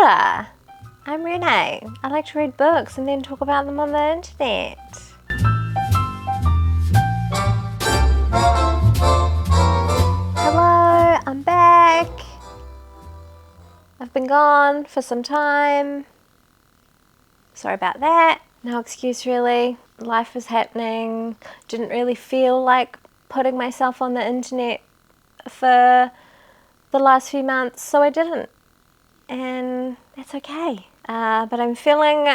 order. I'm Renee. I like to read books and then talk about them on the internet. Hello, I'm back. I've been gone for some time. Sorry about that. No excuse really. Life was happening. Didn't really feel like putting myself on the internet for the last few months, so I didn't. And that's okay. But I'm feeling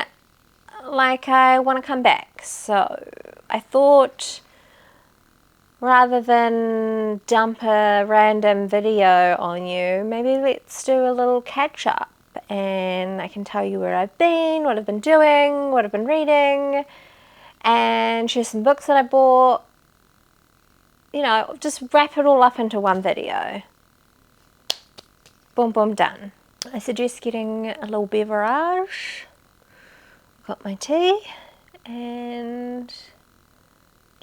like I want to come back. So I thought rather than dump a random video on you, maybe let's do a little catch up. And I can tell you where I've been, what I've been doing, what I've been reading, and share some books that I bought. You know, just wrap it all up into one video. Boom, boom, done. I suggest getting a little beverage. Got my tea, and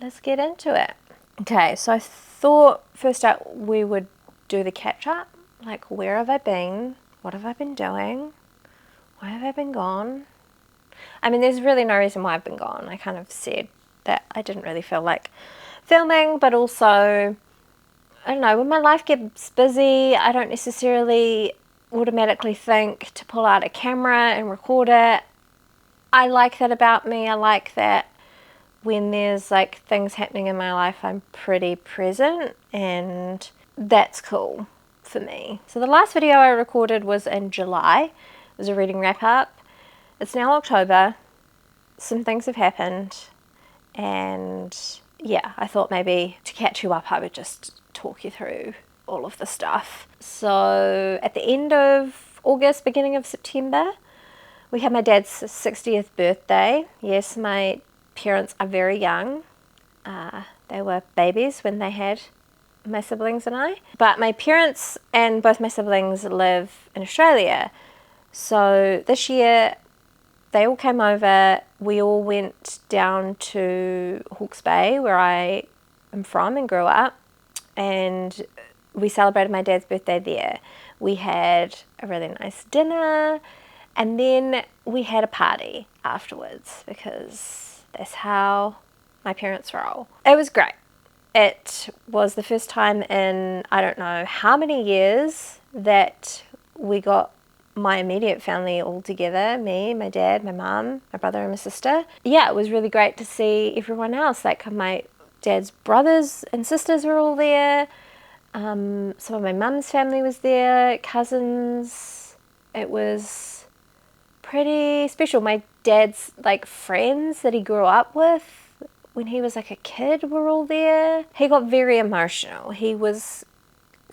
let's get into it. Okay, so I thought first out we would do the catch up. Like, where have I been? What have I been doing? Why have I been gone? I mean, there's really no reason why I've been gone. I kind of said that I didn't really feel like filming, but also, I don't know, when my life gets busy, I don't necessarily automatically think to pull out a camera and record it. I like that about me. I like that when there's like things happening in my life, I'm pretty present, and that's cool for me. So the last video I recorded was in July. It was a reading wrap up. It's now October. Some things have happened, and yeah, I thought maybe to catch you up I would just talk you through all of the stuff. So at the end of August, beginning of September, we had my dad's 60th birthday. Yes, my parents are very young. They were babies when they had my siblings and I. But my parents and both my siblings live in Australia. So this year they all came over. We all went down to Hawke's Bay, where I am from and grew up, and we celebrated my dad's birthday there. We had a really nice dinner, and then we had a party afterwards, because that's how my parents roll. It was great. It was the first time in I don't know how many years that we got my immediate family all together. Me, my dad, my mum, my brother and my sister. Yeah, it was really great to see everyone else. Like, my dad's brothers and sisters were all there. Some of my mum's family was there, cousins. It was pretty special. My dad's like friends that he grew up with when he was like a kid were all there. He got very emotional. He was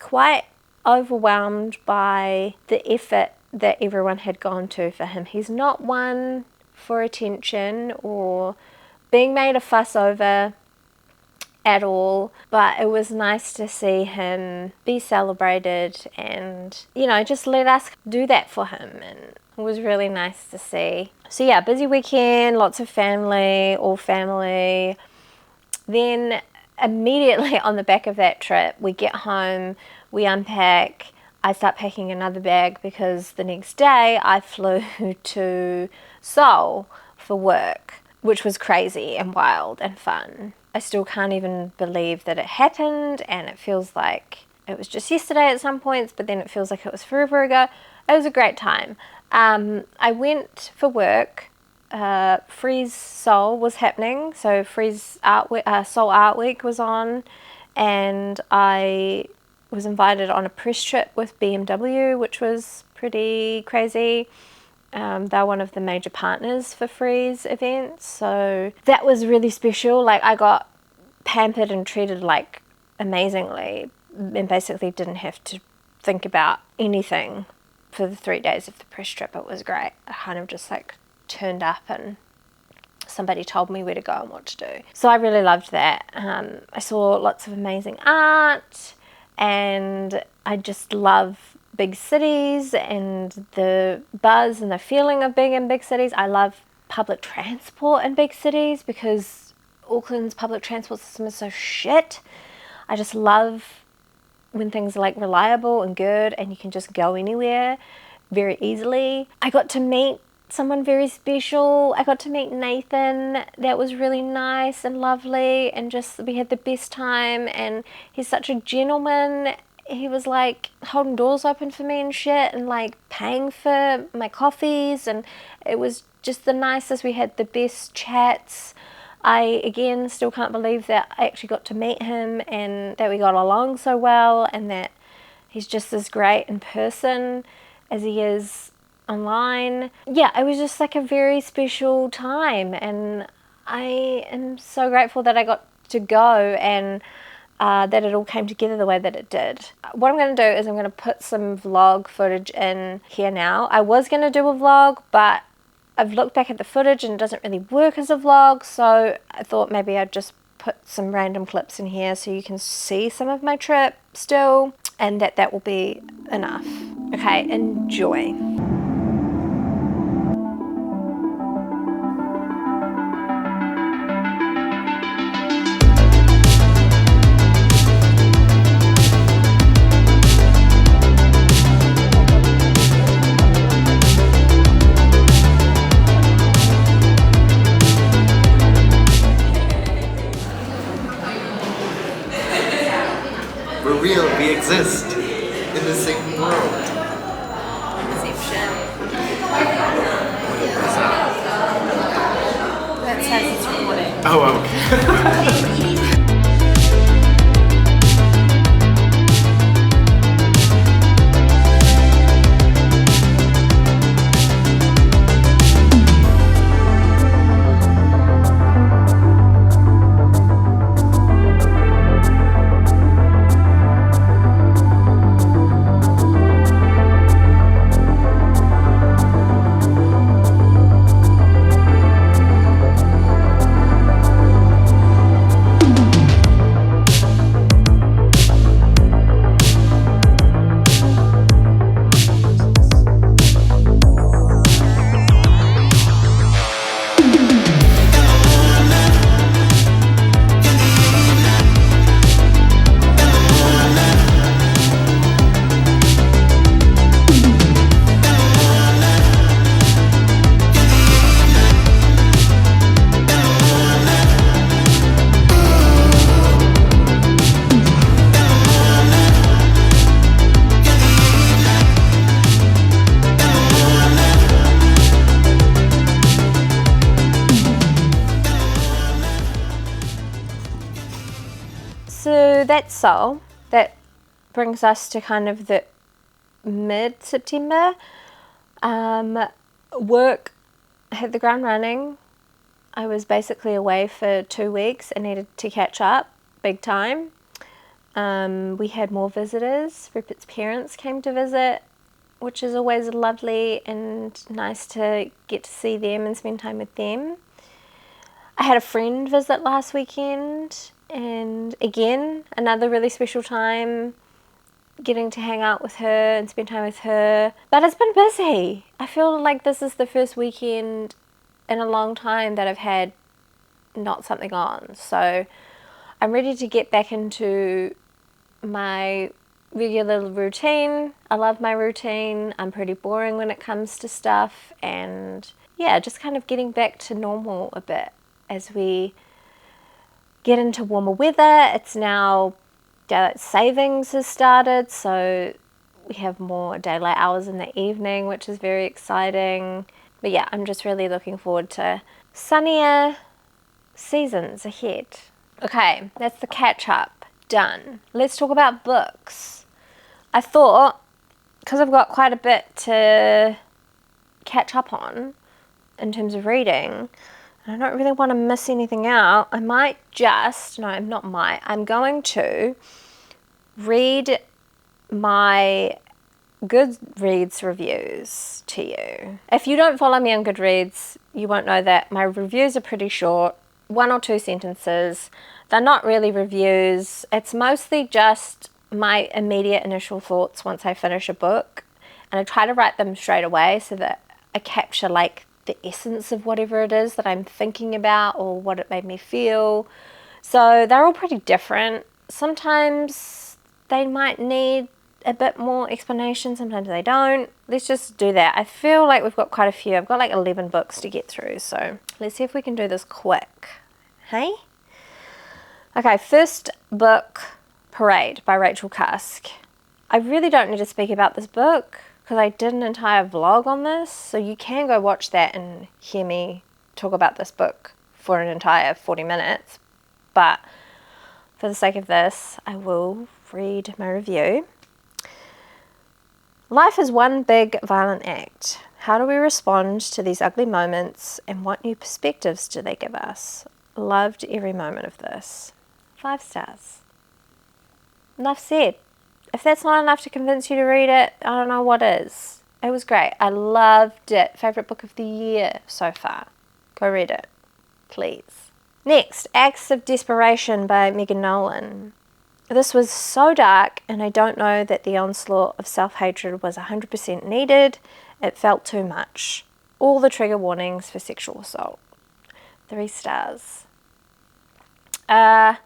quite overwhelmed by the effort that everyone had gone to for him. He's not one for attention or being made a fuss over at all, but it was nice to see him be celebrated and, you know, just let us do that for him, and it was really nice to see. So yeah, busy weekend, lots of family, all family. Then immediately on the back of that trip, we get home, we unpack, I start packing another bag because the next day I flew to Seoul for work, which was crazy and wild and fun. I still can't even believe that it happened, and it feels like it was just yesterday at some points, but then it feels like it was forever ago. It was a great time. I went for work. Frieze Seoul was happening, so Frieze Seoul Art Week was on, and I was invited on a press trip with BMW, which was pretty crazy. They're one of the major partners for Frieze events, so that was really special. Like, I got pampered and treated like amazingly, and basically didn't have to think about anything for the 3 days of the press trip. It was great. I kind of just like turned up and somebody told me where to go and what to do. So I really loved that. I saw lots of amazing art, and I just love big cities and the buzz and the feeling of being in big cities. I love public transport in big cities because Auckland's public transport system is so shit. I just love when things are like reliable and good and you can just go anywhere. very easily. I got to meet someone very special. I got to meet Nathan. That was really nice and lovely, and just we had the best time, and he's such a gentleman. He was like holding doors open for me and shit, and like paying for my coffees, and it was just the nicest. We had the best chats. I again still can't believe that I actually got to meet him and that we got along so well, and that he's just as great in person as he is online. Yeah, it was just like a very special time, and I am so grateful that I got to go, and that it all came together the way that it did. What I'm going to do is I'm going to put some vlog footage in here now. I was going to do a vlog, but I've looked back at the footage and it doesn't really work as a vlog, so I thought maybe I'd just put some random clips in here so you can see some of my trip still, and that will be enough. Okay, enjoy. We're real, we exist in the same world. Inception. That says it's recording. Oh, okay. So that's Seoul. That brings us to kind of the mid-September. Work hit the ground running. I was basically away for 2 weeks and needed to catch up big time. We had more visitors. Rupert's parents came to visit, which is always lovely and nice to get to see them and spend time with them. I had a friend visit last weekend, and again, another really special time getting to hang out with her and spend time with her. But it's been busy. I feel like this is the first weekend in a long time that I've had not something on. So I'm ready to get back into my regular routine. I love my routine. I'm pretty boring when it comes to stuff, and yeah, just kind of getting back to normal a bit as we get into warmer weather. It's now daylight savings has started, so we have more daylight hours in the evening, which is very exciting. But yeah, I'm just really looking forward to sunnier seasons ahead. Okay, that's the catch up done. Let's talk about books. I thought, because I've got quite a bit to catch up on in terms of reading, and I don't really want to miss anything out, I'm going to read my Goodreads reviews to you. If you don't follow me on Goodreads, you won't know that my reviews are pretty short, 1 or 2 sentences. They're not really reviews. It's mostly just my immediate initial thoughts once I finish a book, and I try to write them straight away so that I capture like the essence of whatever it is that I'm thinking about or what it made me feel. So they're all pretty different. Sometimes they might need a bit more explanation, sometimes they don't. Let's just do that. I feel like we've got quite a few. I've got like 11 books to get through, so let's see if we can do this quick. Hey? Okay, first book, Parade by Rachel Cusk. I really don't need to speak about this book because I did an entire vlog on this, so you can go watch that and hear me talk about this book for an entire 40 minutes. But for the sake of this, I will read my review. Life is one big violent act. How do we respond to these ugly moments, and what new perspectives do they give us? Loved every moment of this. 5 stars. Enough said. If that's not enough to convince you to read it, I don't know what is. It was great. I loved it. Favourite book of the year so far. Go read it, please. Next, Acts of Desperation by Megan Nolan. This was so dark, and I don't know that the onslaught of self-hatred was 100% needed. It felt too much. All the trigger warnings for sexual assault. 3 stars. I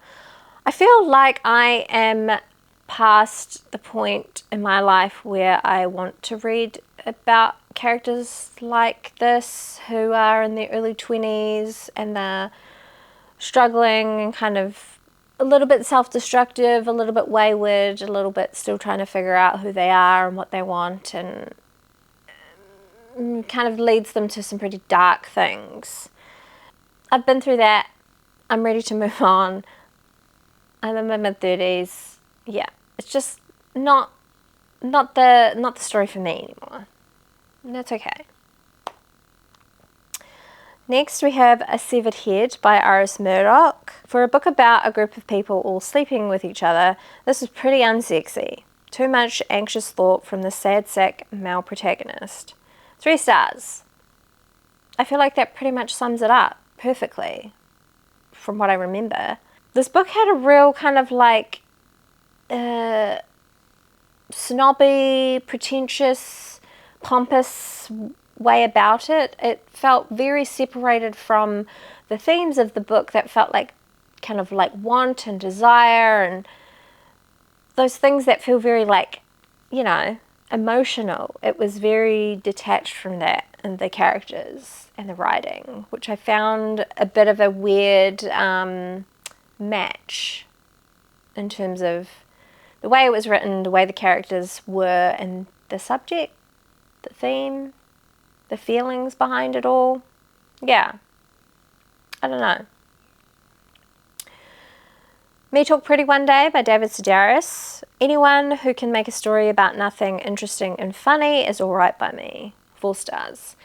feel like I am past the point in my life where I want to read about characters like this who are in their early 20s and they're struggling and kind of a little bit self-destructive, a little bit wayward, a little bit still trying to figure out who they are and what they want, and kind of leads them to some pretty dark things. I've been through that. I'm ready to move on. I'm in my mid-30s. Yeah, it's just not the story for me anymore. And that's okay. Next we have A Severed Head by Iris Murdoch. For a book about a group of people all sleeping with each other, this is pretty unsexy. Too much anxious thought from the sad sack male protagonist. 3 stars. I feel like that pretty much sums it up perfectly from what I remember. This book had a real kind of like snobby, pretentious, pompous way about it. It felt very separated from the themes of the book that felt like kind of like want and desire and those things that feel very like, you know, emotional. It was very detached from that and the characters and the writing, which I found a bit of a weird match in terms of the way it was written, the way the characters were, and the subject, the theme, the feelings behind it all. Yeah, I don't know. Me Talk Pretty One Day by David Sedaris. Anyone who can make a story about nothing interesting and funny is alright by me. 4 stars.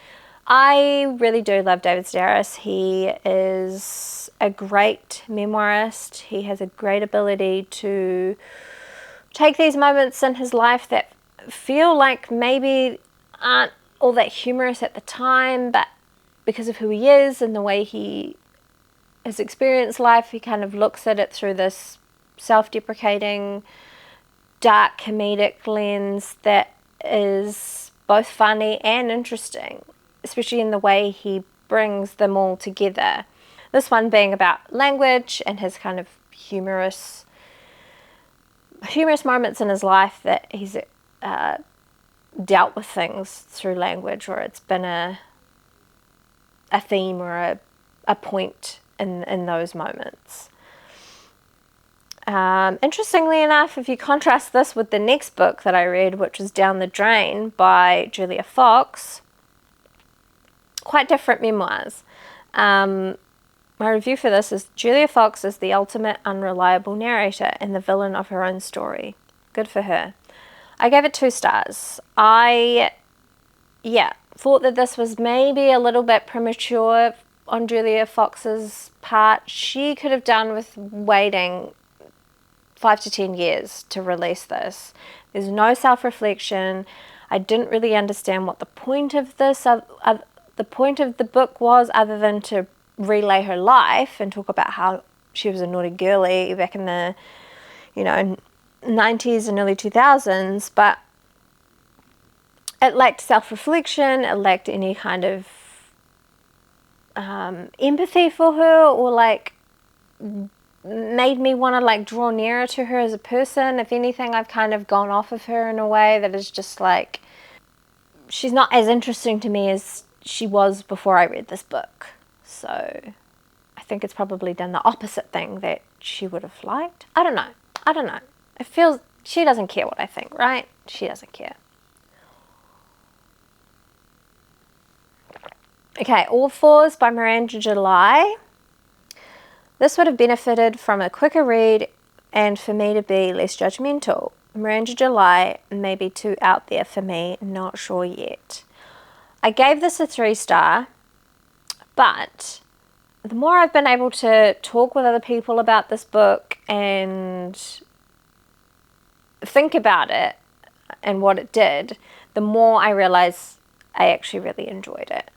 I really do love David Sedaris. He is a great memoirist. He has a great ability to take these moments in his life that feel like maybe aren't all that humorous at the time, but because of who he is and the way he has experienced life, he kind of looks at it through this self-deprecating, dark, comedic lens that is both funny and interesting, especially in the way he brings them all together. This one being about language and his kind of humorous moments in his life that he's dealt with things through language, or it's been a theme or a point in those moments. Interestingly enough, if you contrast this with the next book that I read, which was Down the Drain by Julia Fox, quite different memoirs. My review for this is Julia Fox is the ultimate unreliable narrator and the villain of her own story. Good for her. I gave it 2 stars. I thought that this was maybe a little bit premature on Julia Fox's part. She could have done with waiting 5 to 10 years to release this. There's no self-reflection. I didn't really understand what the point of this, the point of the book was, other than to relay her life and talk about how she was a naughty girly back in the, 90s and early 2000s, but it lacked self-reflection, it lacked any kind of empathy for her, or like made me want to like draw nearer to her as a person. If anything, I've kind of gone off of her in a way that is just like, she's not as interesting to me as she was before I read this book. So I think it's probably done the opposite thing that she would have liked. I don't know. It feels, she doesn't care what I think, right? She doesn't care. Okay, All Fours by Miranda July. This would have benefited from a quicker read and for me to be less judgmental. Miranda July may be too out there for me, not sure yet. I gave this a 3-star, but the more I've been able to talk with other people about this book and think about it and what it did, the more I realize I actually really enjoyed it.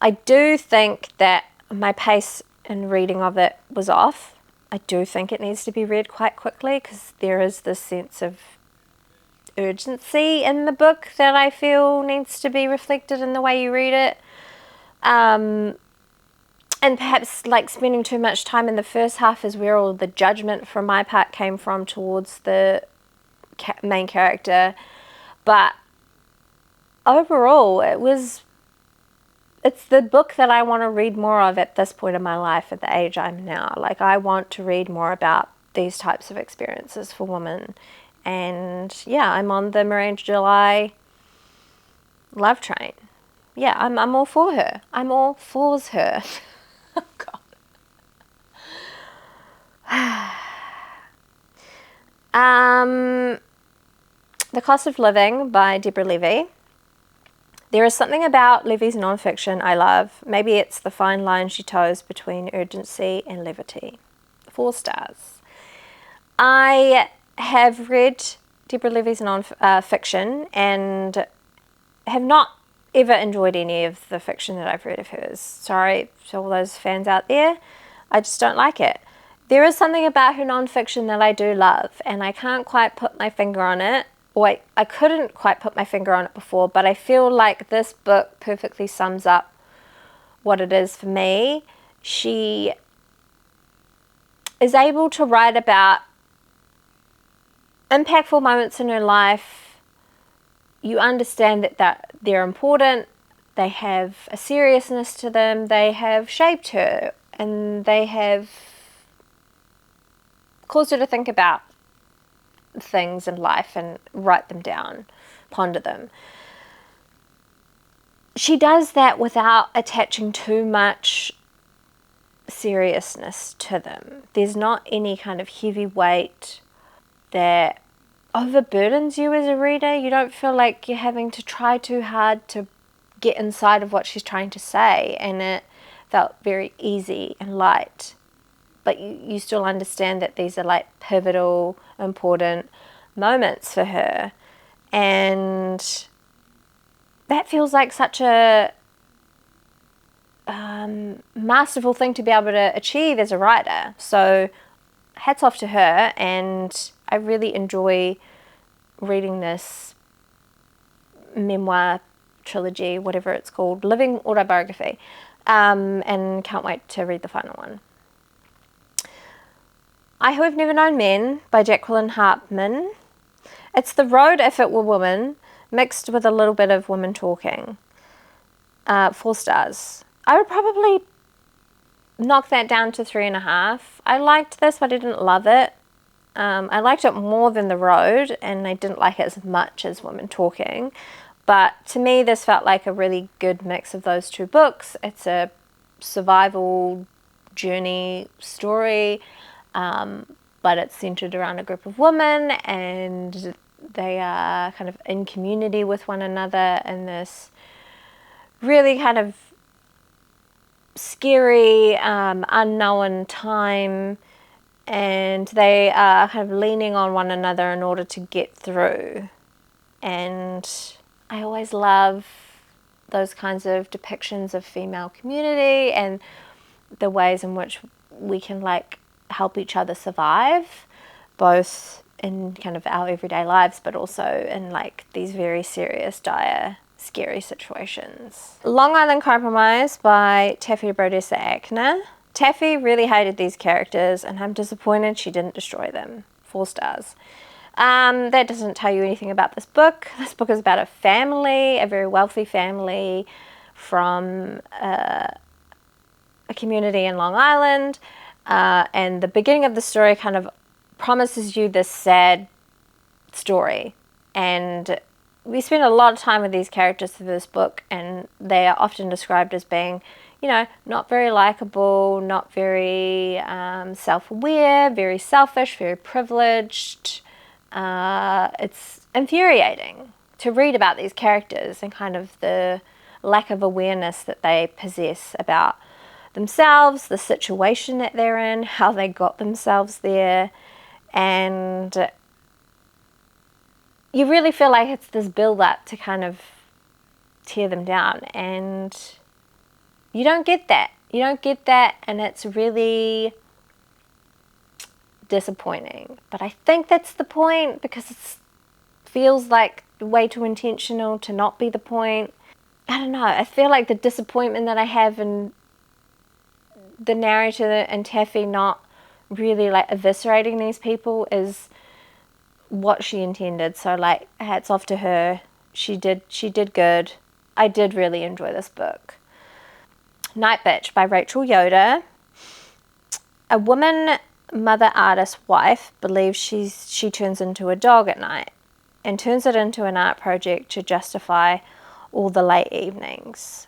I do think that my pace in reading of it was off. I do think it needs to be read quite quickly because there is this sense of urgency in the book that I feel needs to be reflected in the way you read it. And perhaps like spending too much time in the first half is where all the judgment from my part came from towards the main character. But overall, it's the book that I want to read more of at this point in my life, at the age I'm now. Like, I want to read more about these types of experiences for women. And yeah, I'm on the Miranda July love train. Yeah, I'm all for her. I'm all for's her. Oh, God. The Cost of Living by Deborah Levy. There is something about Levy's nonfiction I love. Maybe it's the fine line she toes between urgency and levity. 4 stars. I have read Deborah Levy's non-fiction and have not ever enjoyed any of the fiction that I've read of hers. Sorry to all those fans out there. I just don't like it. There is something about her non-fiction that I do love, and I can't quite put my finger on it. Or I couldn't quite put my finger on it before, but I feel like this book perfectly sums up what it is for me. She is able to write about impactful moments in her life. You understand that they're important. They have a seriousness to them. They have shaped her, and they have caused her to think about things in life and write them down, ponder them. She does that without attaching too much seriousness to them. There's not any kind of heavy weight that overburdens you as a reader. You don't feel like you're having to try too hard to get inside of what she's trying to say, and it felt very easy and light. But you still understand that these are like pivotal, important moments for her. And that feels like such a masterful thing to be able to achieve as a writer. So hats off to her, and I really enjoy reading this memoir trilogy, whatever it's called, living autobiography, and can't wait to read the final one. I Who Have Never Known Men by Jacqueline Hartman. It's the road if it were women, mixed with a little bit of women talking. 4 stars. I would probably knock that down to 3.5. I liked this, but I didn't love it. I liked it more than The Road, and I didn't like it as much as Women Talking. But to me, this felt like a really good mix of those two books. It's a survival journey story, but it's centered around a group of women, and they are kind of in community with one another in this really kind of scary, unknown time, and they are kind of leaning on one another in order to get through. And I always love those kinds of depictions of female community and the ways in which we can like help each other survive, both in kind of our everyday lives, but also in like these very serious, dire, scary situations. Long Island Compromise by Taffy Brodessa Akner. Taffy really hated these characters, and I'm disappointed she didn't destroy them. 4 stars. That doesn't tell you anything about this book. This book is about a family, a very wealthy family from a community in Long Island, and the beginning of the story kind of promises you this sad story, and we spend a lot of time with these characters through this book, and they are often described as being, you know, not very likable, not very self-aware, very selfish, very privileged. It's infuriating to read about these characters and kind of the lack of awareness that they possess about themselves, the situation that they're in, how they got themselves there, and you really feel like it's this build-up to kind of tear them down, and you don't get that. You don't get that, and it's really disappointing. But I think that's the point, because it feels like way too intentional to not be the point. I don't know. I feel like the disappointment that I have in the narrator and Taffy not really like eviscerating these people is what she intended. So like, hats off to her. She did good. I did really enjoy this book. Night Bitch by Rachel Yoder. A woman, mother, artist, wife believes she turns into a dog at night and turns it into an art project to justify all the late evenings.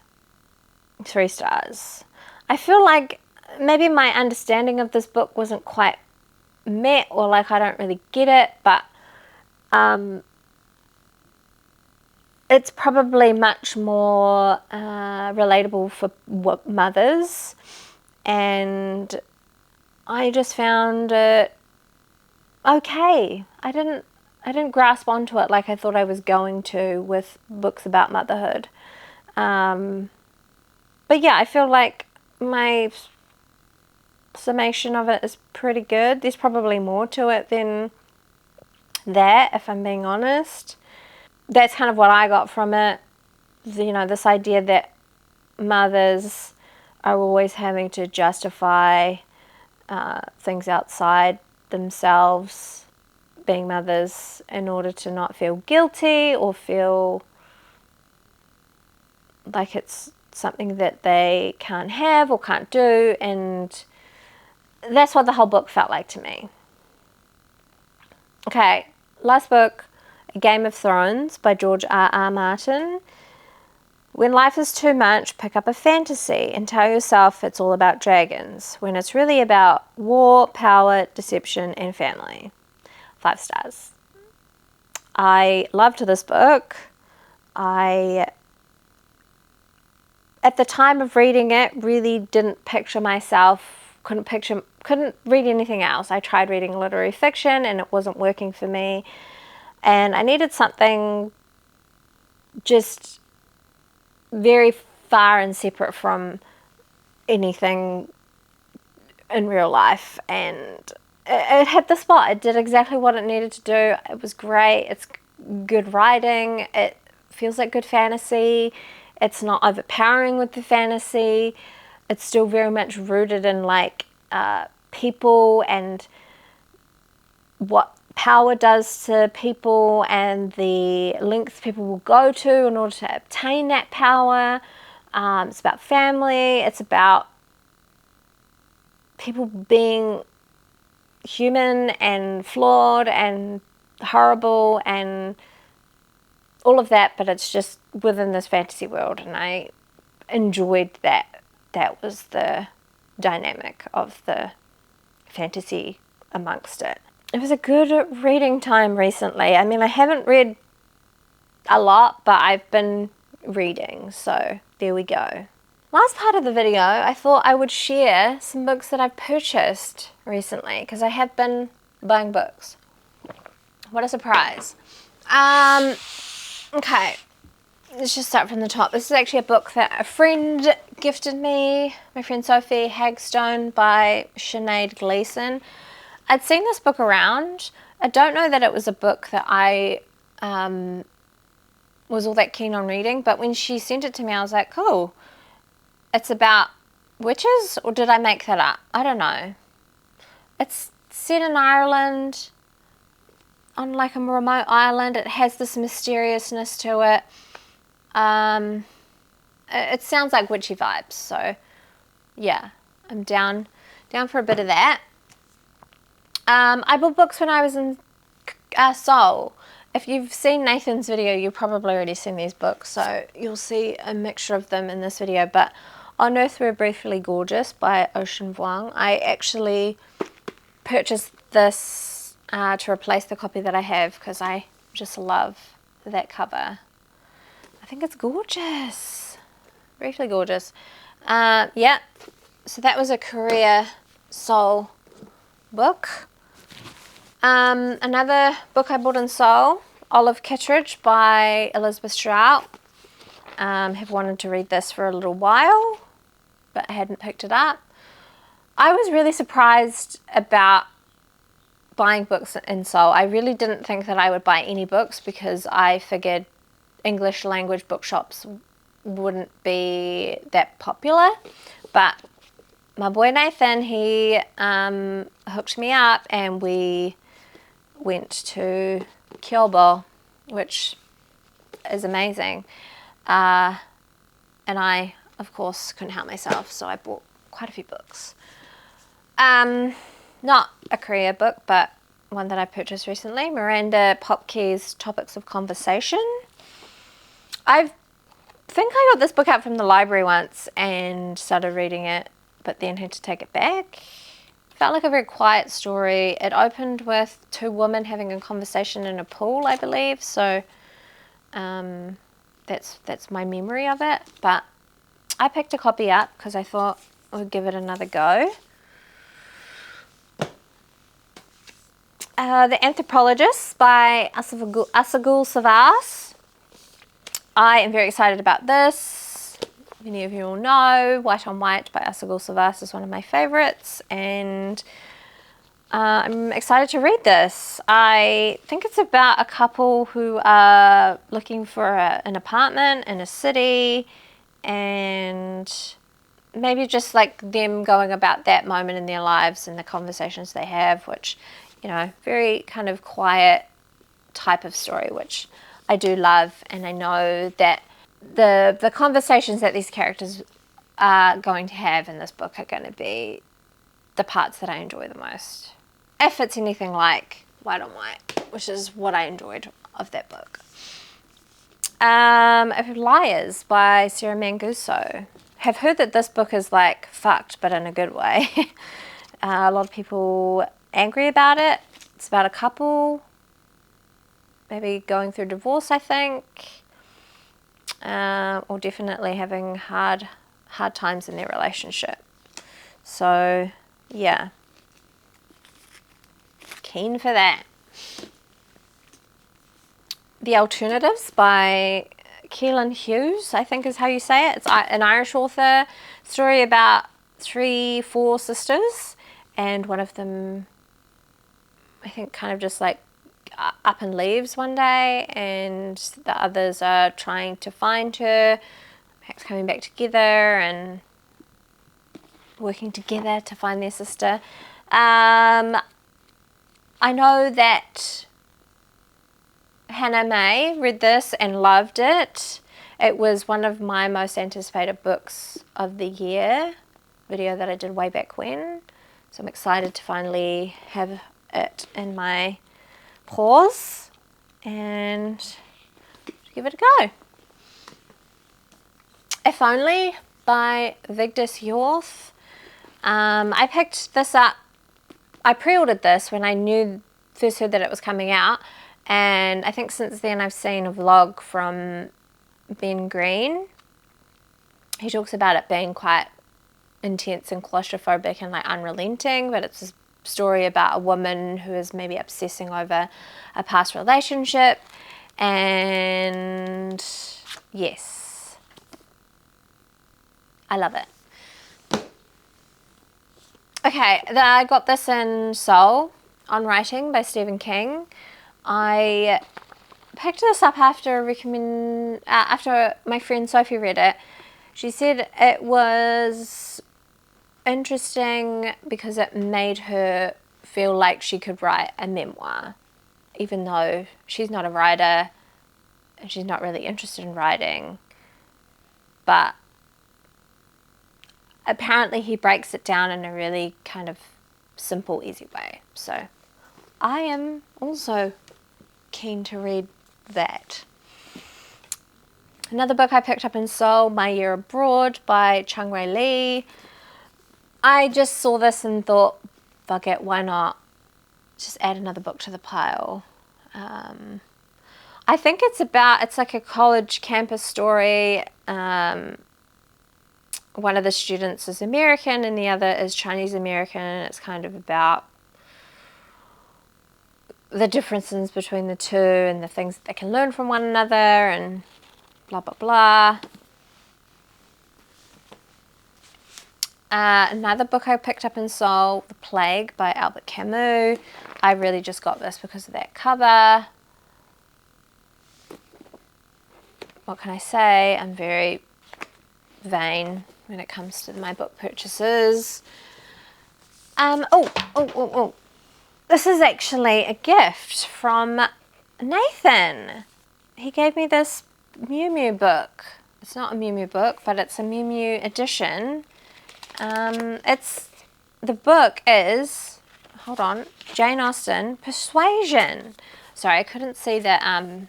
3 stars. I feel like maybe my understanding of this book wasn't quite met, or like I don't really get it, but it's probably much more relatable for mothers, and I just found it okay. I didn't grasp onto it like I thought I was going to with books about motherhood. But yeah, I feel like my summation of it is pretty good. There's probably more to it than that, if I'm being honest. That's kind of what I got from it. You know, this idea that mothers are always having to justify things outside themselves, being mothers, in order to not feel guilty or feel like it's something that they can't have or can't do, and that's what the whole book felt like to me. Okay, last book, Game of Thrones by George R.R. Martin. When life is too much, pick up a fantasy and tell yourself it's all about dragons, when it's really about war, power, deception, and family. 5 stars. I loved this book. At the time of reading it, really didn't picture myself, couldn't read anything else. I tried reading literary fiction and it wasn't working for me. And I needed something just very far and separate from anything in real life. And it hit the spot. It did exactly what it needed to do. It was great. It's good writing. It feels like good fantasy. It's not overpowering with the fantasy. It's still very much rooted in like people and what power does to people and the lengths people will go to in order to obtain that power. It's about family. It's about people being human and flawed and horrible and all of that, but it's just within this fantasy world, and I enjoyed that. That was the dynamic of the fantasy amongst it. It was a good reading time recently. I mean, I haven't read a lot, but I've been reading, so there we go. Last part of the video, I thought I would share some books that I've purchased recently, because I have been buying books. What a surprise. Okay, let's just start from the top. This is actually a book that a friend gifted me, my friend Sophie, Hagstone by Sinead Gleason. I'd seen this book around. I don't know that it was a book that I was all that keen on reading, but when she sent it to me, I was like, cool. It's about witches, or did I make that up? I don't know. It's set in Ireland, on like a remote island. It has this mysteriousness to it. It sounds like witchy vibes, so yeah, I'm down for a bit of that. I bought books when I was in Seoul. If you've seen Nathan's video, you've probably already seen these books, so you'll see a mixture of them in this video. But On Earth We're Briefly Gorgeous by Ocean Vuong. I actually purchased this to replace the copy that I have because I just love that cover. I think it's gorgeous. Briefly Gorgeous. Yeah, so that was a Korea Seoul book. Another book I bought in Seoul, Olive Kittredge by Elizabeth Strout. Have wanted to read this for a little while, but I hadn't picked it up. I was really surprised about buying books in Seoul. I really didn't think that I would buy any books because I figured English language bookshops wouldn't be that popular, but my boy Nathan, he hooked me up and we went to Kyobo, which is amazing, and I of course couldn't help myself, so I bought quite a few books. Not a Korea book, but one that I purchased recently, Miranda Popkey's Topics of Conversation. I think I got this book out from the library once and started reading it, but then had to take it back. Felt like a very quiet story. It opened with two women having a conversation in a pool, I believe, so that's my memory of it. But I picked a copy up because I thought I would give it another go. The Anthropologist by Asagul Savas. I am very excited about this. Many of you will know White on White by Asagul Savas is one of my favorites, and I'm excited to read this. I think it's about a couple who are looking for an apartment in a city, and maybe just like them going about that moment in their lives and the conversations they have, which, you know, very kind of quiet type of story, which I do love. And I know that the conversations that these characters are going to have in this book are going to be the parts that I enjoy the most. If it's anything like White on White, which is what I enjoyed of that book. Liars by Sarah Manguso. Have heard that this book is like fucked, but in a good way. A lot of people angry about it. It's about a couple maybe going through divorce, I think, or definitely having hard times in their relationship. So yeah, keen for that. The Alternatives by Keelan Hughes, I think is how you say it. It's an Irish author. Story about 4 sisters, and one of them, I think, kind of just like up and leaves one day, and the others are trying to find her, perhaps coming back together and working together to find their sister. I know that Hannah May read this and loved it. It was one of my most anticipated books of the year, video that I did way back when. So I'm excited to finally have it in my paws and give it a go. If Only by Vigdis Hjorth. I picked this up. I pre-ordered this when I first heard that it was coming out, and I think since then I've seen a vlog from Ben Green. He talks about it being quite intense and claustrophobic and like unrelenting, but it's a story about a woman who is maybe obsessing over a past relationship, and yes, I love it. Okay, I got this in Seoul, On Writing by Stephen King. I picked this up after my friend Sophie read it. She said it was interesting because it made her feel like she could write a memoir, even though she's not a writer and she's not really interested in writing. But apparently he breaks it down in a really kind of simple, easy way. So I am also keen to read that. Another book I picked up in Seoul, My Year Abroad by Chung-Rae Lee. I just saw this and thought, fuck it, why not? Just add another book to the pile. I think it's like a college campus story. One of the students is American and the other is Chinese American, and it's kind of about the differences between the two and the things that they can learn from one another and blah, blah, blah. Another book I picked up in Seoul, The Plague by Albert Camus. I really just got this because of that cover. What can I say? I'm very vain when it comes to my book purchases. This is actually a gift from Nathan. He gave me this Mew Mew book. It's not a Mew Mew book, but it's a Mew Mew edition. The book is, hold on, Jane Austen, Persuasion. Sorry, I couldn't see the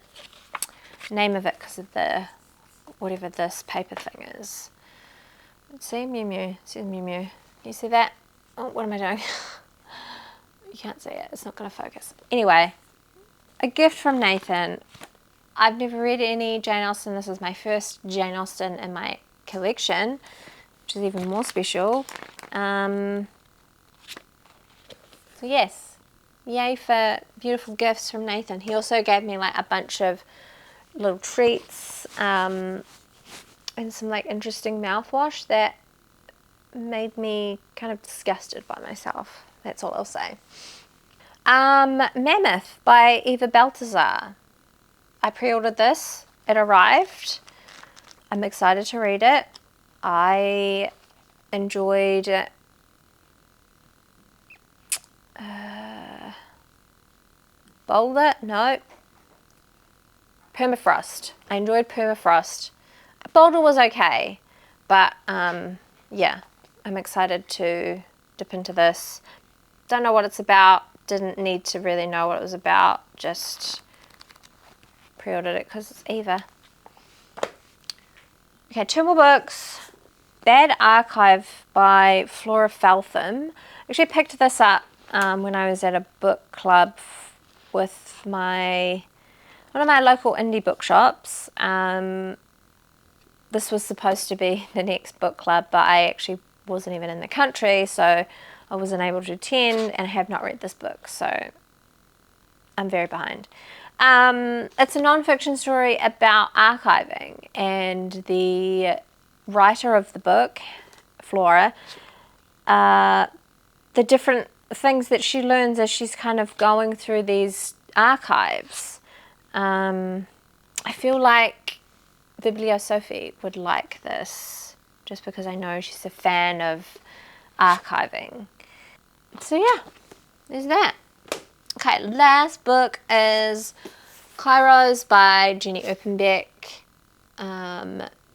name of it because of the, whatever this paper thing is. Let's see, Mew Mew, it says Mew Mew. Can you see that? Oh, what am I doing? You can't see it, it's not going to focus. Anyway, a gift from Nathan. I've never read any Jane Austen. This is my first Jane Austen in my collection, which is even more special. So yes, yay for beautiful gifts from Nathan. He also gave me like a bunch of little treats and some like interesting mouthwash that made me kind of disgusted by myself. That's all I'll say. Mammoth by Eva Baltazar. I pre-ordered this. It arrived. I'm excited to read it. I enjoyed Boulder? No. Permafrost. I enjoyed Permafrost. Boulder was okay, but yeah, I'm excited to dip into this. Don't know what it's about. Didn't need to really know what it was about. Just pre-ordered it because it's Eva. Okay, 2 more books. Bad Archive by Flora Feltham. Actually picked this up when I was at a book club with one of my local indie bookshops. This was supposed to be the next book club, but I actually wasn't even in the country, so I wasn't able to attend, and I have not read this book, so I'm very behind. It's a non-fiction story about archiving, and the writer of the book, Flora, the different things that she learns as she's kind of going through these archives. I feel like Bibliosophie would like this, just because I know she's a fan of archiving. So yeah, there's that. Okay, last book is Kairos by Jenny Erpenbeck.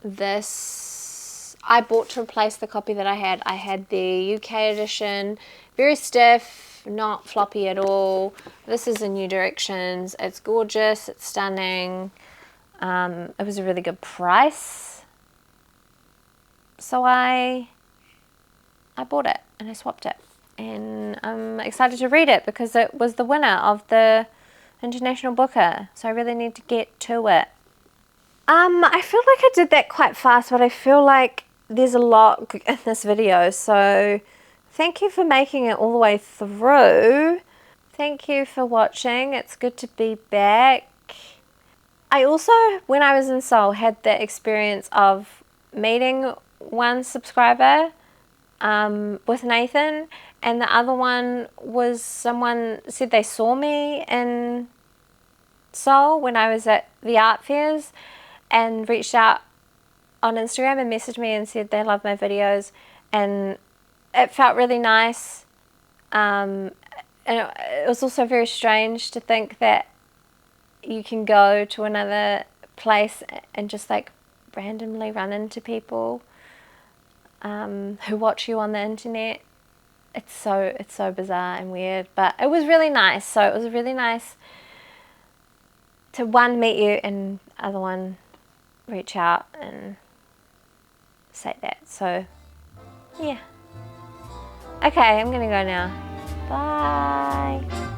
This I bought to replace the copy that I had. I had the UK edition, very stiff, not floppy at all. This is in New Directions. It's gorgeous, it's stunning. It was a really good price, so I bought it and I swapped it, and I'm excited to read it because it was the winner of the International Booker, so I really need to get to it. I feel like I did that quite fast, but I feel like there's a lot in this video, so thank you for making it all the way through. Thank you for watching. It's good to be back. I also, when I was in Seoul, had the experience of meeting one subscriber with Nathan, and the other one was someone said they saw me in Seoul when I was at the art fairs and reached out on Instagram and messaged me and said they love my videos, and it felt really nice. And it was also very strange to think that you can go to another place and just like randomly run into people who watch you on the internet. It's so bizarre and weird, but it was really nice. So it was really nice to one, meet you, and other one, reach out and say that. So yeah. Okay, I'm gonna go now. Bye.